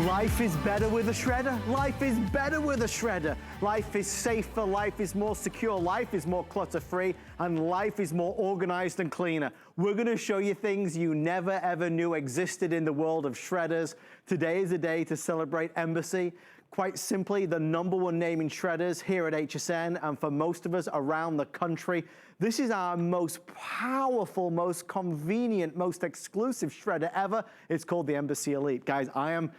Life is better with a shredder. Life is better with a shredder. Life is safer, life is more secure, life is more clutter-free, and life is more organized and cleaner. We're gonna show you things you never ever knew existed in the world of shredders. Today is a day to celebrate Embassy. Quite simply, the #1 name in shredders here at HSN, and for most of us around the country. This is our most powerful, most convenient, most exclusive shredder ever. It's called the Embassy Elite. Guys, I am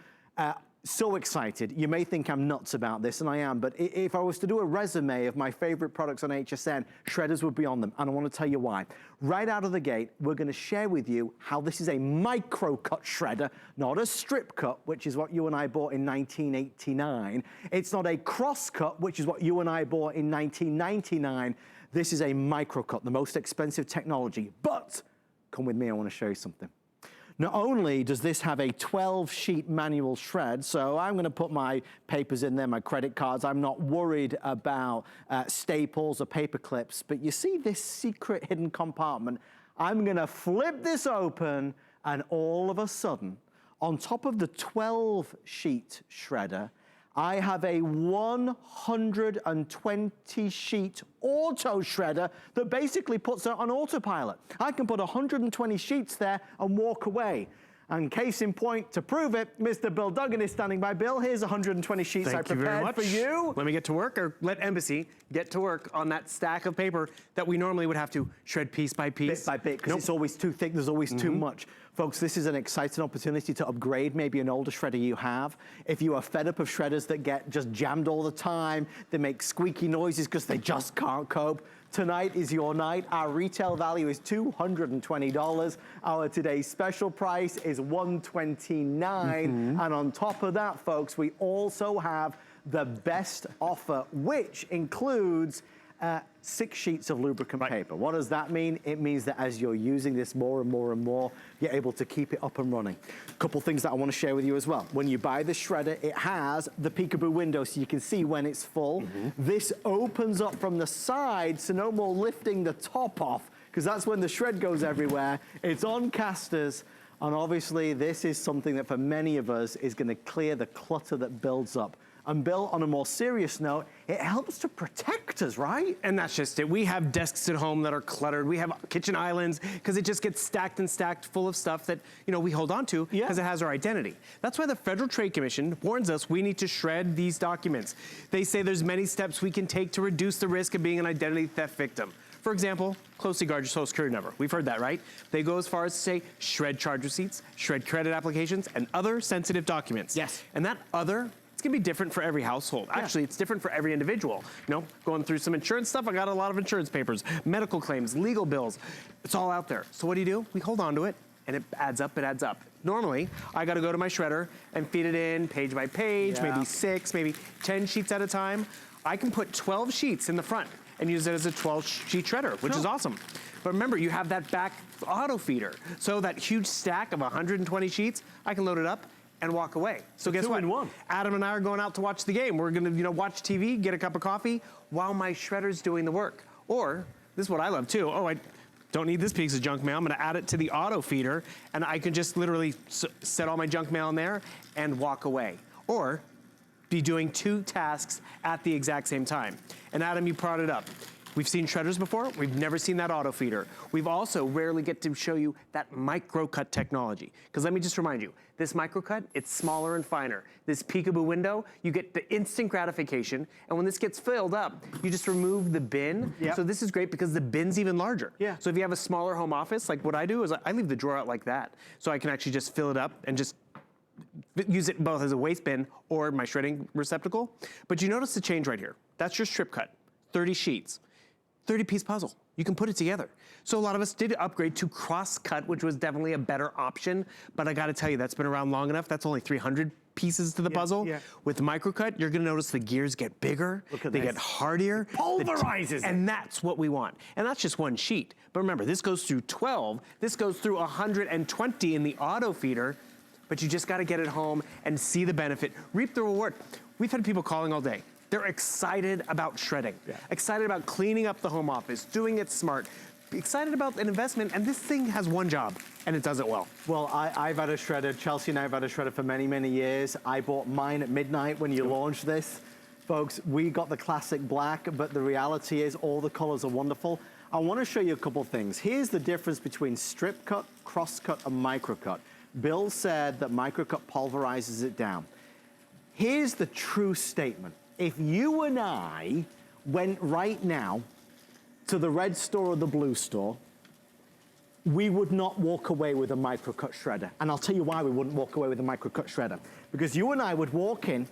so excited. You may think I'm nuts about this, and I am, but if I was to do a resume of my favorite products on HSN, shredders would be on them, and I want to tell you why. Right out of the gate, we're going to share with you how this is a micro cut shredder, not a strip cut, which is what you and I bought in 1989. It's not a cross cut, which is what you and I bought in 1999. This is a micro cut, the most expensive technology. But come with me, I want to show you something. Not only does this have a 12-sheet manual shred, so I'm gonna put my papers in there, my credit cards. I'm not worried about staples or paper clips, but you see this secret hidden compartment? I'm gonna flip this open, and all of a sudden, on top of the 12-sheet shredder, I have a 120-sheet auto shredder that basically puts it on autopilot. I can put 120 sheets there and walk away. And case in point, to prove it, Mr. Bill Duggan is standing by. Bill, here's 120 sheets I prepared for you. Let me get to work, or let Embassy get to work on that stack of paper that we normally would have to shred piece by piece. Bit by bit, because it's always too thick, there's always too much. Folks, this is an exciting opportunity to upgrade maybe an older shredder you have. If you are fed up of shredders that get just jammed all the time, they make squeaky noises because they just can't cope, tonight is your night. Our retail value is $220. Our today's special price is $129. And on top of that, folks, we also have the best offer, which includes 6 sheets of lubricant paper. What does that mean? It means that as you're using this more and more and more, you're able to keep it up and running. A couple things that I want to share with you as well. When you buy the shredder, it has the peekaboo window so you can see when it's full. This opens up from the side, so no more lifting the top off, because that's when the shred goes everywhere. It's on casters. And obviously, this is something that for many of us is going to clear the clutter that builds up. And Bill, on a more serious note, it helps to protect us, right? And that's just it. We have desks at home that are cluttered. We have kitchen islands because it just gets stacked and stacked full of stuff that, you know, we hold on to because it has our identity. That's why the Federal Trade Commission warns us we need to shred these documents. They say there's many steps we can take to reduce the risk of being an identity theft victim. For example, closely guard your social security number. We've heard that, right? They go as far as to say shred charge receipts, shred credit applications, and other sensitive documents. Yes. And that other, it's gonna be different for every household. Actually, it's different for every individual. You know, going through some insurance stuff, I got a lot of insurance papers, medical claims, legal bills. It's all out there. So what do? We hold on to it, and it adds up, it adds up. Normally, I gotta go to my shredder and feed it in page by page, maybe 6, maybe 10 sheets at a time. I can put 12 sheets in the front and use it as a 12-sheet shredder, which is awesome. But remember, you have that back auto feeder. So that huge stack of 120 sheets, I can load it up and walk away. So guess what? 2 in 1. Adam and I are going out to watch the game. We're gonna, you know, watch TV, get a cup of coffee while my shredder's doing the work. Or, this is what I love too. Oh, I don't need this piece of junk mail. I'm gonna add it to the auto feeder, and I can just literally set all my junk mail in there and walk away. Or, be doing 2 tasks at the exact same time. And Adam, you brought it up. We've seen shredders before, we've never seen that auto feeder. We've also rarely get to show you that micro cut technology. Because let me just remind you, this micro cut, it's smaller and finer. This peekaboo window, you get the instant gratification, and when this gets filled up, you just remove the bin. So this is great because the bin's even larger. So if you have a smaller home office, like what I do is I leave the drawer out like that. So I can actually just fill it up and just use it both as a waste bin or my shredding receptacle. But you notice the change right here. That's your strip cut, 30 sheets, 30-piece puzzle. You can put it together. So a lot of us did upgrade to cross-cut, which was definitely a better option, but I gotta tell you, that's been around long enough. That's only 300 pieces to the puzzle. With microcut, you're gonna notice the gears get bigger, they get hardier. Pulverizes and that's what we want. And that's just 1 sheet. But remember, this goes through 12, this goes through 120 in the auto feeder, but you just gotta get it home and see the benefit, reap the reward. We've had people calling all day. They're excited about shredding, excited about cleaning up the home office, doing it smart, excited about an investment, and this thing has one job, and it does it well. Well, I've had a shredder. Chelsea and I have had a shredder for many, many years. I bought mine at midnight when you launched this. Folks, we got the classic black, but the reality is all the colors are wonderful. I want to show you a couple things. Here's the difference between strip cut, cross cut, and microcut. Bill said that microcut pulverizes it down. Here's the true statement. If you and I went right now to the red store or the blue store, we would not walk away with a microcut shredder. And I'll tell you why we wouldn't walk away with a microcut shredder. Because you and I would walk in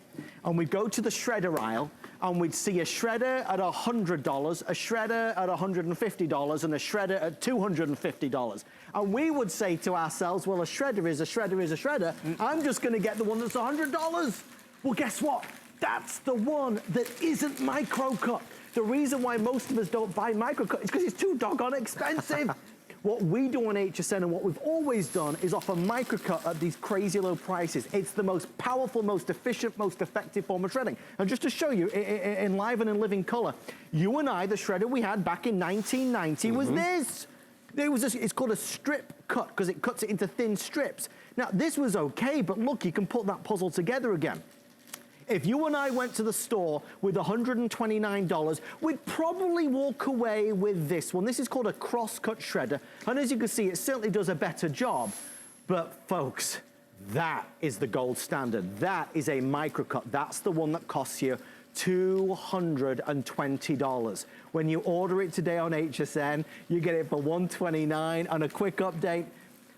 and we'd go to the shredder aisle and we'd see a shredder at $100, a shredder at $150, and a shredder at $250. And we would say to ourselves, well, a shredder is a shredder is a shredder. I'm just gonna get the one that's $100. Well, guess what? That's the one that isn't microcut. The reason why most of us don't buy microcut is because it's too doggone expensive. What we do on HSN and what we've always done is offer microcut at these crazy low prices. It's the most powerful, most efficient, most effective form of shredding. And just to show you in live and in living color, you and I, the shredder we had back in 1990 was this. It's called a strip cut because it cuts it into thin strips. Now, this was okay, but look, you can put that puzzle together again. If you and I went to the store with $129, we'd probably walk away with this one. This is called a cross-cut shredder. And as you can see, it certainly does a better job. But folks, that is the gold standard. That is a microcut. That's the one that costs you $220. When you order it today on HSN, you get it for $129. And a quick update,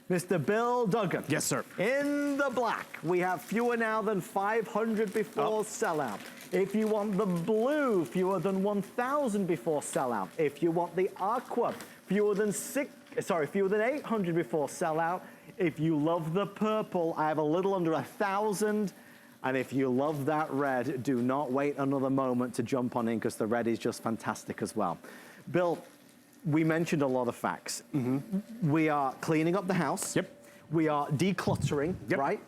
Mr. Bill Duggan. Yes, sir. In the black, we have fewer now than 500 before sellout. If you want the blue, fewer than 1,000 before sellout. If you want the aqua, fewer than 800 before sellout. If you love the purple, I have a little under 1,000. And if you love that red, do not wait another moment to jump on in because the red is just fantastic as well. Bill, we mentioned a lot of facts. We are cleaning up the house. Yep. We are decluttering, right?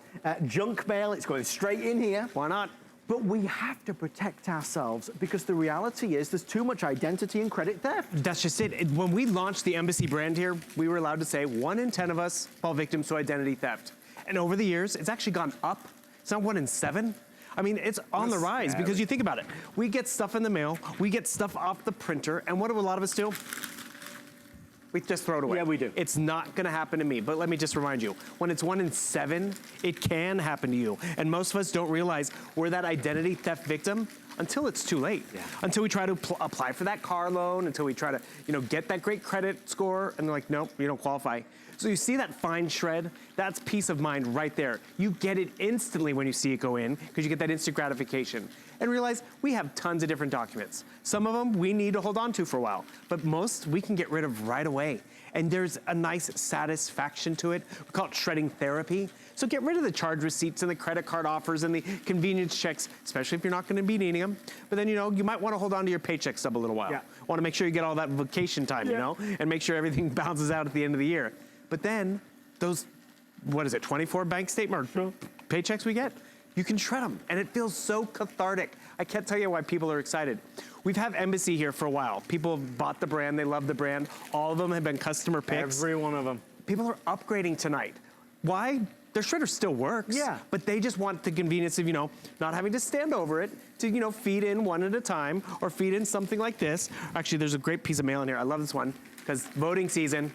Junk mail, it's going straight in here. Why not? But we have to protect ourselves because the reality is there's too much identity and credit theft. That's just it. When we launched the Embassy brand here, we were allowed to say 1 in 10 of us fall victims to identity theft. And over the years, it's actually gone up. It's not 1 in 7. I mean, it's on the rise because you think about it. We get stuff in the mail, we get stuff off the printer, and what do a lot of us do? We just throw it away. Yeah, we do. It's not gonna happen to me, but let me just remind you, when it's 1 in 7, it can happen to you. And most of us don't realize we're that identity theft victim until it's too late. Yeah. Until we try to apply for that car loan, until we try to, get that great credit score, and they're like, nope, you don't qualify. So you see that fine shred? That's peace of mind right there. You get it instantly when you see it go in, because you get that instant gratification. And realize we have tons of different documents. Some of them we need to hold on to for a while, but most we can get rid of right away. And there's a nice satisfaction to it. We call it shredding therapy. So get rid of the charge receipts and the credit card offers and the convenience checks, especially if you're not gonna be needing them. But then, you might wanna hold on to your paycheck stub a little while. Yeah. Wanna make sure you get all that vacation time, and make sure everything balances out at the end of the year. But then, those, 24 bank statement or paychecks we get? You can shred them, and it feels so cathartic. I can't tell you why people are excited. We've had Embassy here for a while. People have bought the brand, they love the brand. All of them have been customer picks. Every one of them. People are upgrading tonight. Why? Their shredder still works. Yeah. But they just want the convenience of, not having to stand over it to, feed in one at a time or feed in something like this. Actually, there's a great piece of mail in here. I love this one because voting season.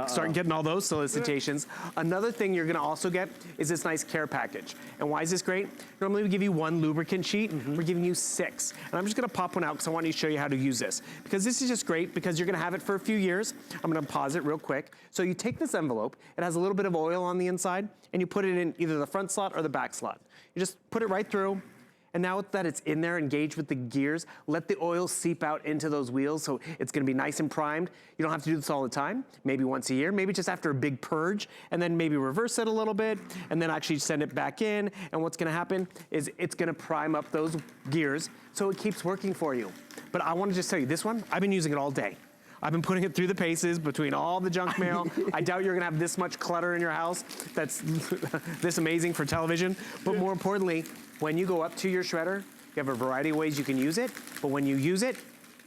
Start getting all those solicitations. Another thing you're gonna also get is this nice care package. And why is this great? Normally we give you 1 lubricant sheet, we're giving you 6. And I'm just gonna pop one out because I want to show you how to use this. Because this is just great because you're gonna have it for a few years. I'm gonna pause it real quick. So you take this envelope, it has a little bit of oil on the inside, and you put it in either the front slot or the back slot. You just put it right through. And now that it's in there, engaged with the gears, let the oil seep out into those wheels so it's gonna be nice and primed. You don't have to do this all the time, maybe once a year, maybe just after a big purge, and then maybe reverse it a little bit, and then actually send it back in, and what's gonna happen is it's gonna prime up those gears so it keeps working for you. But I wanna just tell you, this one, I've been using it all day. I've been putting it through the paces between all the junk mail. I doubt you're gonna have this much clutter in your house that's this amazing for television. But more importantly, when you go up to your shredder, you have a variety of ways you can use it, but when you use it,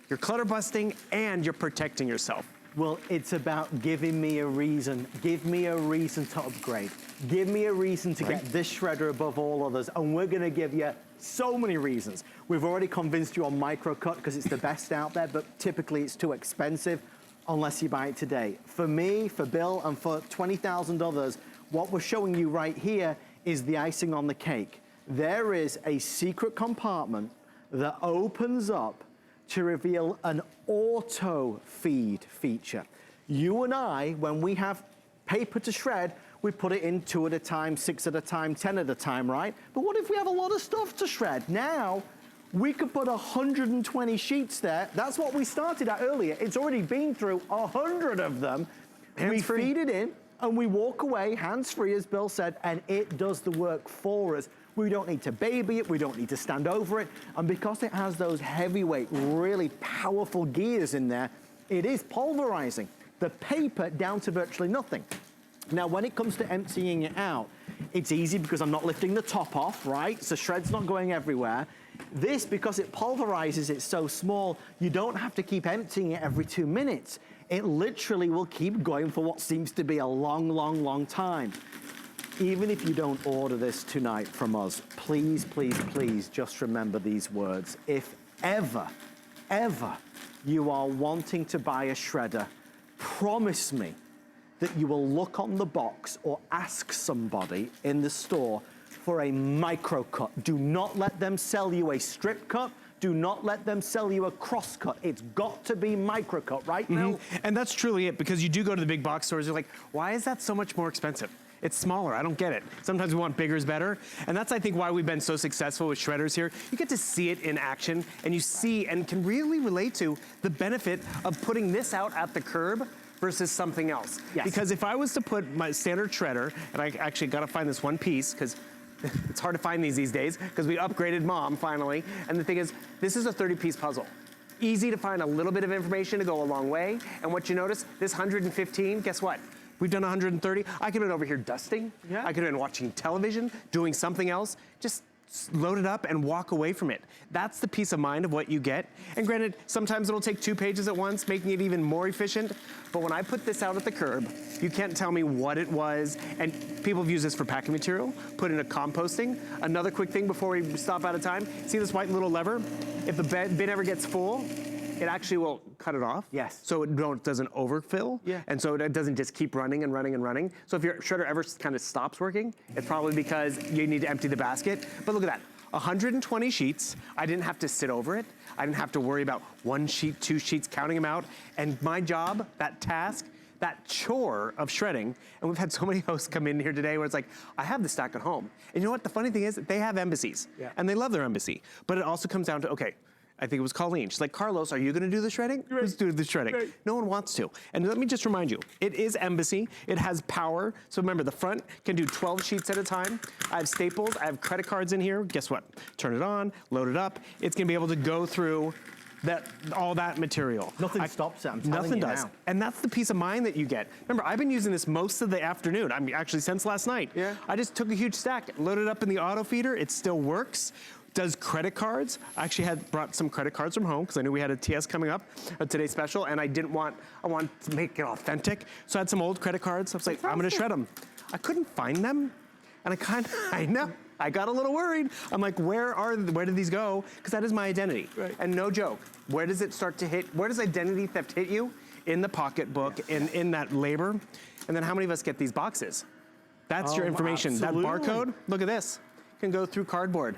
you're clutter busting and you're protecting yourself. Well, it's about giving me a reason. Give me a reason to upgrade. Give me a reason to get this shredder above all others, and we're gonna give you so many reasons. We've already convinced you on Microcut because it's the best out there, but typically it's too expensive unless you buy it today. For me, for Bill, and for 20,000 others, what we're showing you right here is the icing on the cake. There is a secret compartment that opens up to reveal an auto feed feature. You and I, when we have paper to shred, we put it in 2 at a time, 6 at a time, 10 at a time, right? But what if we have a lot of stuff to shred? Now, we could put 120 sheets there. That's what we started at earlier. It's already been through 100 of them. We feed it in and we walk away hands-free, as Bill said, and it does the work for us. We don't need to baby it, we don't need to stand over it. And because it has those heavyweight, really powerful gears in there, it is pulverizing the paper down to virtually nothing. Now, when it comes to emptying it out, it's easy because I'm not lifting the top off, right? So shred's not going everywhere. This, because it pulverizes it so small, you don't have to keep emptying it every 2 minutes. It literally will keep going for what seems to be a long, long, long time. Even if you don't order this tonight from us, please, please, please just remember these words. If ever, ever you are wanting to buy a shredder, promise me that you will look on the box or ask somebody in the store for a microcut. Do not let them sell you a strip cut. Do not let them sell you a cross cut. It's got to be microcut, right, Bill? And that's truly it, because you do go to the big box stores, you're like, why is that so much more expensive? It's smaller, I don't get it. Sometimes we want bigger is better. And that's, I think, why we've been so successful with shredders here. You get to see it in action, and you see and can really relate to the benefit of putting this out at the curb versus something else. Yes. Because if I was to put my standard shredder, and I actually gotta find this one piece, because it's hard to find these days, because we upgraded Mom finally. And the thing is, this is a 30-piece puzzle. Easy to find a little bit of information to go a long way. And what you notice, this 115, guess what? We've done 130. I could have been over here dusting. Yeah. I could have been watching television, doing something else. Just load it up and walk away from it. That's the peace of mind of what you get. And granted, sometimes it'll take 2 pages at once, making it even more efficient. But when I put this out at the curb, you can't tell me what it was. And people have used this for packing material, put in a composting. Another quick thing before we stop out of time, see this white little lever? If the bin ever gets full, it actually will cut it off. Yes. So it doesn't overfill. Yeah. And so it doesn't just keep running and running and running. So if your shredder ever kind of stops working, it's probably because you need to empty the basket. But look at that, 120 sheets. I didn't have to sit over it. I didn't have to worry about 1 sheet, 2 sheets, counting them out. And my job, that task, that chore of shredding, and we've had so many hosts come in here today where it's like, I have the stack at home. And you know what, the funny thing is, they have embassies. Yeah. And they love their embassy. But it also comes down to, okay, I think it was Colleen. She's like, Carlos, are you gonna do the shredding? Right. Let's do the shredding. Right. No one wants to. And let me just remind you, it is embassy. It has power. So remember, the front can do 12 sheets at a time. I have staples, I have credit cards in here. Guess what? Turn it on, load it up. It's gonna be able to go through all that material. Nothing stops it, I'm telling Nothing you does. now. And that's the peace of mind that you get. Remember, I've been using this most of the afternoon. I mean, actually since last night. Yeah. I just took a huge stack, loaded it up in the auto feeder. It still works. Does credit cards. I actually had brought some credit cards from home because I knew we had a TS coming up, a Today Special, and I want to make it authentic. So I had some old credit cards. I was like, I'm gonna shred them. I couldn't find them. And I know, I got a little worried. I'm like, where did these go? Because that is my identity. Right. And no joke, where does it start to hit, where does identity theft hit you? In the pocketbook, in that labor. And then how many of us get these boxes? That's your information. Absolutely. That barcode, look at this, can go through cardboard.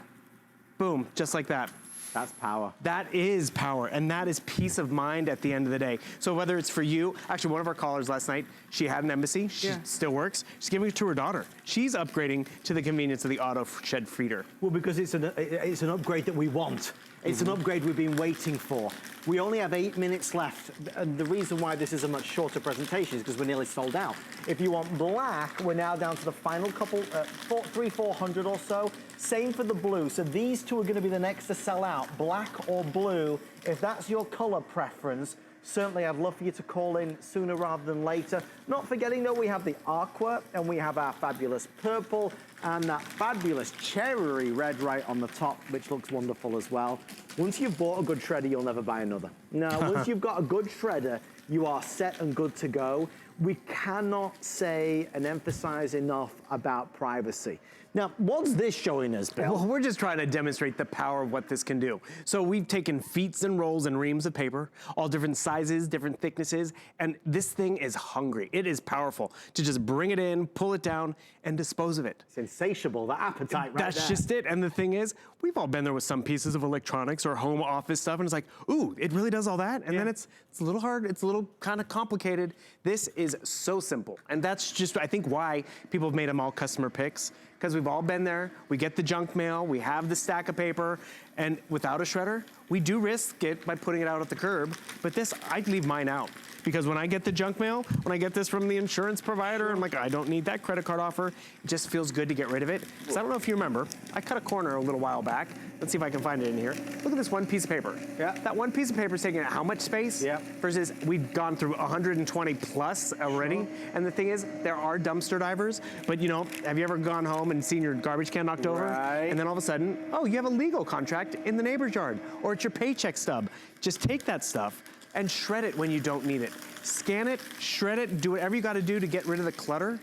Boom, just like that. That's power. That is power, and that is peace of mind at the end of the day. So whether it's for you, actually one of our callers last night, she had an embassy, she still works. She's giving it to her daughter. She's upgrading to the convenience of the auto shed feeder. Well, because it's an upgrade that we want. It's an upgrade we've been waiting for. We only have 8 minutes left, and the reason why this is a much shorter presentation is because we're nearly sold out. If you want black, we're now down to the final couple, 400 or so. Same for the blue. So these two are going to be the next to sell out, black or blue. If that's your color preference, certainly I'd love for you to call in sooner rather than later. Not forgetting though, we have the aqua and we have our fabulous purple and that fabulous cherry red right on the top, which looks wonderful as well. Once you've bought a good shredder, you'll never buy another. Now, once you've got a good shredder, you are set and good to go. We cannot say and emphasize enough about privacy. Now, what's this showing us, Bill? Well, we're just trying to demonstrate the power of what this can do. So we've taken feet and rolls and reams of paper, all different sizes, different thicknesses, and this thing is hungry. It is powerful to just bring it in, pull it down, and dispose of it. It's insatiable, the appetite right That's there. just it. And the thing is, we've all been there with some pieces of electronics or home office stuff, and it's like, ooh, it really does all that? And then it's a little hard, it's a little kind of complicated. This is so simple. And that's just, I think, why people have made them all customer picks, because we've all been there. We get the junk mail, we have the stack of paper, and without a shredder, we do risk it by putting it out at the curb. But this, I'd leave mine out. Because when I get the junk mail, when I get this from the insurance provider, I'm like, I don't need that credit card offer. It just feels good to get rid of it. So I don't know if you remember, I cut a corner a little while back. Let's see if I can find it in here. Look at this one piece of paper. Yeah. That one piece of paper is taking how much space? Yeah. Versus we've gone through 120 plus already. Sure. And the thing is, there are dumpster divers, but you know, have you ever gone home and seen your garbage can knocked over? Right. And then all of a sudden, oh, you have a legal contract in the neighbor's yard, or it's your paycheck stub. Just take that stuff and shred it when you don't need it. Scan it, shred it, do whatever you gotta do to get rid of the clutter.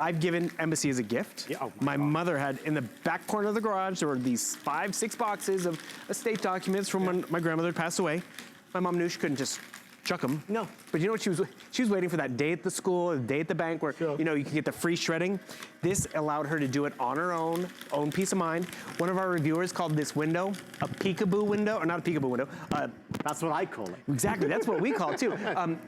I've given Embassy as a gift. Yeah, oh my mother had, in the back corner of the garage, there were these 5, 6 boxes of estate documents from when my grandmother passed away. My mom knew she couldn't just chuck them. No. But you know what she was waiting for that day at the school, the day at the bank where, you know, you can get the free shredding. This allowed her to do it on her own peace of mind. One of our reviewers called this window a peekaboo window, or not a peekaboo window. That's what I call it. Exactly, that's what we call it too.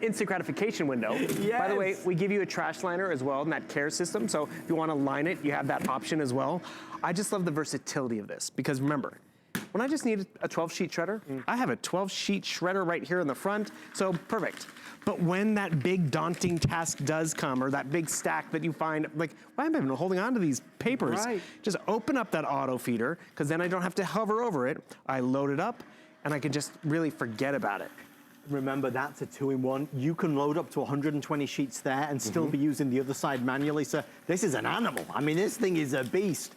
Instant gratification window. Yes. By the way, we give you a trash liner as well in that care system. So if you want to line it, you have that option as well. I just love the versatility of this because remember, when I just need a 12-sheet shredder, I have a 12-sheet shredder right here in the front, so perfect. But when that big daunting task does come, or that big stack that you find, like, why am I even holding on to these papers? Right. Just open up that auto feeder, because then I don't have to hover over it. I load it up, and I can just really forget about it. Remember, that's a 2-in-1. You can load up to 120 sheets there and still be using the other side manually. So this is an animal. I mean, this thing is a beast.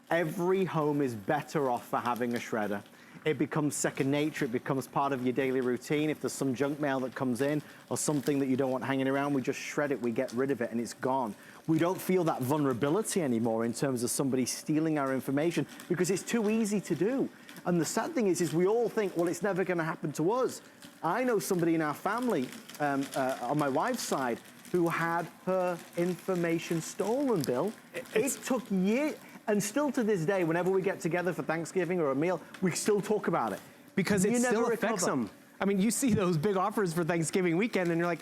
Every home is better off for having a shredder. It becomes second nature, it becomes part of your daily routine. If there's some junk mail that comes in or something that you don't want hanging around, we just shred it, we get rid of it, and it's gone. We don't feel that vulnerability anymore in terms of somebody stealing our information because it's too easy to do. And the sad thing is we all think, well, it's never gonna happen to us. I know somebody in our family, on my wife's side, who had her information stolen, Bill. It took years. And still to this day, whenever we get together for Thanksgiving or a meal, we still talk about it. Because it still affects them. I mean, you see those big offers for Thanksgiving weekend and you're like,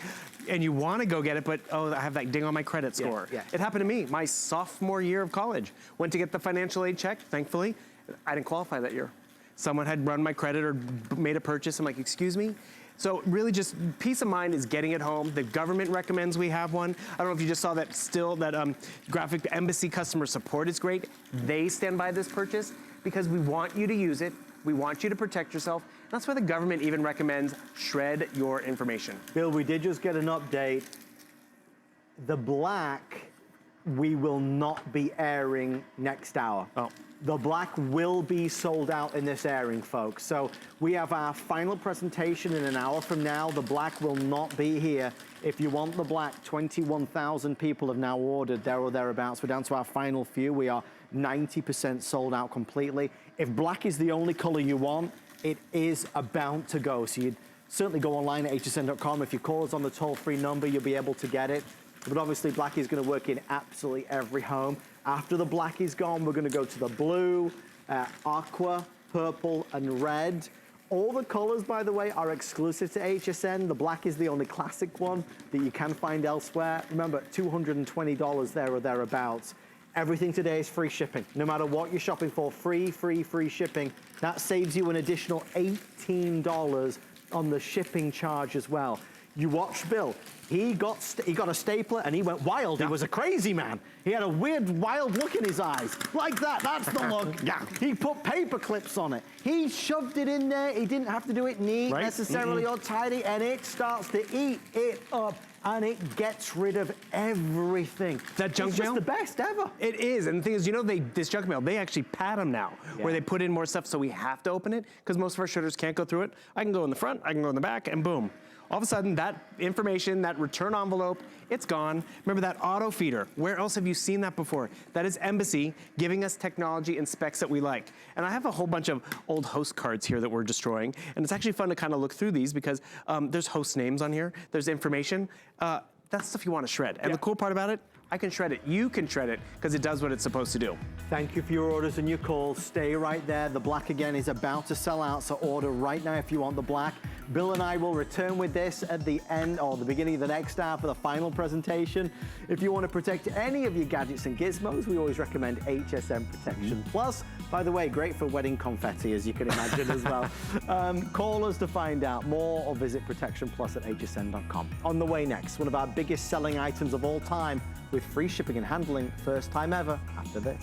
and you want to go get it, but oh, I have that ding on my credit score. Yeah. It happened to me, my sophomore year of college. Went to get the financial aid check, thankfully. I didn't qualify that year. Someone had run my credit or made a purchase. I'm like, excuse me? So really just peace of mind is getting it home. The government recommends we have one. I don't know if you just saw that still, that graphic Embassy customer support is great. They stand by this purchase because we want you to use it. We want you to protect yourself. That's why the government even recommends shred your information. Bill, we did just get an update. The black, we will not be airing next hour. Oh. The black will be sold out in this airing, folks. So we have our final presentation in an hour from now. The black will not be here. If you want the black, 21,000 people have now ordered there or thereabouts. We're down to our final few. We are 90% sold out completely. If black is the only color you want, it is about to go. So you'd certainly go online at hsn.com. If you call us on the toll-free number, you'll be able to get it. But obviously black is gonna work in absolutely every home. After the black is gone, we're gonna go to the blue, aqua, purple, and red. All the colors, by the way, are exclusive to HSN. The black is the only classic one that you can find elsewhere. Remember, $220 there or thereabouts. Everything today is free shipping. No matter what you're shopping for, free shipping. That saves you an additional $18 on the shipping charge as well. You watched Bill. He got a stapler and he went wild. He was a crazy man. He had a weird, wild look in his eyes. Like that, that's the look. He put paper clips on it. He shoved it in there. He didn't have to do it neat necessarily or tidy, and it starts to eat it up. And it gets rid of everything. That junk it's mail? Just the best ever. It is, and the thing is, you know, this junk mail, they actually pad them now, where they put in more stuff, so we have to open it, because most of our shredders can't go through it. I can go in the front, I can go in the back, and boom. all of a sudden that information, that return envelope, it's gone. Remember that auto feeder? Where else have you seen that before? That is Embassy giving us technology and specs that we like. And I have a whole bunch of old host cards here that we're destroying. And it's actually fun to kind of look through these because there's host names on here. There's information. That's stuff you want to shred. And the cool part about it, I can shred it. You can shred it because it does what it's supposed to do. Thank you for your orders and your calls. Stay right there. The black again is about to sell out, so order right now if you want the black. Bill and I will return with this at the end or the beginning of the next hour for the final presentation. If you want to protect any of your gadgets and gizmos, we always recommend HSN Protection Plus. By the way, great for wedding confetti, as you can imagine as well. Call us to find out more or visit Protection Plus at hsn.com. On the way next, one of our biggest selling items of all time with free shipping and handling, first time ever after this.